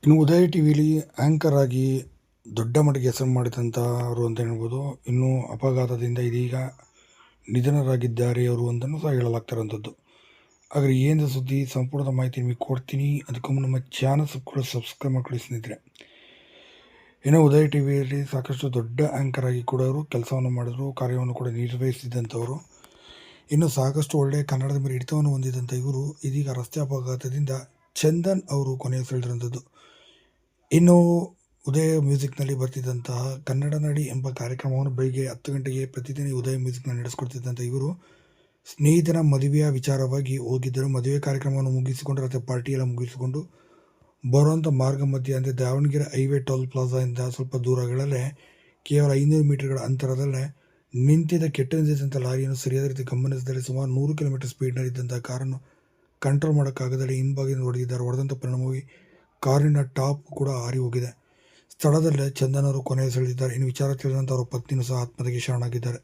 ಇನ್ನು ಉದಯ ಟಿ ವಿಲಿ ಆ್ಯಂಕರ್ ಆಗಿ ದೊಡ್ಡ ಮಟ್ಟಿಗೆ ಹೆಸರು ಮಾಡಿದಂಥವರು ಅಂತ ಹೇಳ್ಬೋದು. ಇನ್ನು ಅಪಘಾತದಿಂದ ಇದೀಗ ನಿಧನರಾಗಿದ್ದಾರೆ ಅವರು ಅಂತಲೂ ಸಹ ಹೇಳಲಾಗ್ತಿರೋಂಥದ್ದು. ಆದರೆ ಏನು ಸುದ್ದಿ ಸಂಪೂರ್ಣ ಮಾಹಿತಿ ನಿಮಗೆ ಕೊಡ್ತೀನಿ. ಅದಕ್ಕೂ ಮುನ್ನ ನಮ್ಮ ಚಾನಲ್ ಸಬ್ಸ್ಕ್ರೈಬ್ ಮಾಡ್ಕೊಳ್ಳಿ ಸ್ನೇಹಿತರೆ. ಇನ್ನು ಉದಯ ಟಿ ವಿಯಲ್ಲಿ ಸಾಕಷ್ಟು ದೊಡ್ಡ ಆ್ಯಂಕರ್ ಆಗಿ ಕೂಡ ಅವರು ಕೆಲಸವನ್ನು ಮಾಡಿದ್ರು, ಕಾರ್ಯವನ್ನು ಕೂಡ ನಿರ್ವಹಿಸಿದಂಥವರು. ಇನ್ನು ಸಾಕಷ್ಟು ಒಳ್ಳೆಯ ಕನ್ನಡದ ಮೇಲೆ ಹಿಡಿತವನ್ನು ಹೊಂದಿದಂಥ ಇವರು ಇದೀಗ ರಸ್ತೆ ಅಪಘಾತದಿಂದ ಚಂದನ್ ಅವರು ಕೊನೆಯುಸಿರೆಳೆದಿರುವಂಥದ್ದು. ಇನ್ನು ಉದಯ ಮ್ಯೂಸಿಕ್ನಲ್ಲಿ ಬರ್ತಿದ್ದಂತಹ ಕನ್ನಡ ನಾಡಿ ಎಂಬ ಕಾರ್ಯಕ್ರಮವನ್ನು ಬೆಳಿಗ್ಗೆ 10 ಗಂಟೆಗೆ ಪ್ರತಿದಿನ ಉದಯ ಮ್ಯೂಸಿಕ್ನಲ್ಲಿ ನಡೆಸ್ಕೊಡ್ತಿದ್ದಂಥ ಇವರು ಸ್ನೇಹಿತನ ಮದುವೆಯ ವಿಚಾರವಾಗಿ ಹೋಗಿದ್ದರು. ಮದುವೆ ಕಾರ್ಯಕ್ರಮವನ್ನು ಮುಗಿಸಿಕೊಂಡು ರಾತ್ರಿ ಪಾರ್ಟಿಯೆಲ್ಲ ಮುಗಿಸಿಕೊಂಡು ಬರುವಂಥ ಮಾರ್ಗ ಮಧ್ಯೆ ಅಂದರೆ ದಾವಣಗೆರೆ ಹೈವೇ ಟೋಲ್ ಪ್ಲಾಜಾದಿಂದ ಸ್ವಲ್ಪ ದೂರಗಳಲ್ಲೇ ಕೇವಲ 500 ಮೀಟರ್ಗಳ ಅಂತರದಲ್ಲೇ ನಿಂತಿದ್ದ ಕೆಟ್ಟು ನಿಂತಿದ್ದಂಥ ಲಾರಿಯನ್ನು ಸರಿಯಾದ ರೀತಿ ಗಮನಿಸಿದರೆ ಸುಮಾರು 100 ಕಿಲೋಮೀಟರ್ ಸ್ಪೀಡ್ನಲ್ಲಿದ್ದಂಥ ಕಾರನ್ನು ಕಂಟ್ರೋಲ್ ಮಾಡೋಕ್ಕಾಗದಲ್ಲಿ ಹಿಂಭಾಗದಿಂದ ಹೊಡೆದಿದ್ದಾರೆ. ಹೊಡೆದಂಥ ಪರಿಣಾಮವಾಗಿ ಕಾರಿನ ಟಾಪ್ ಕೂಡ ಹಾರಿ ಹೋಗಿದೆ. ಸ್ಥಳದಲ್ಲೇ ಚಂದನ್ ಅವರು ಕೊನೆಯುಸಿರೆಳೆದಿದ್ದಾರೆ. ಇನ್ನು ವಿಚಾರ ತಿಳಿದಂಥ ಅವರ ಪತ್ನಿಯೂ ಸಹ ಆತ್ಮಹತ್ಯೆಗೆ ಶರಣಾಗಿದ್ದಾರೆ.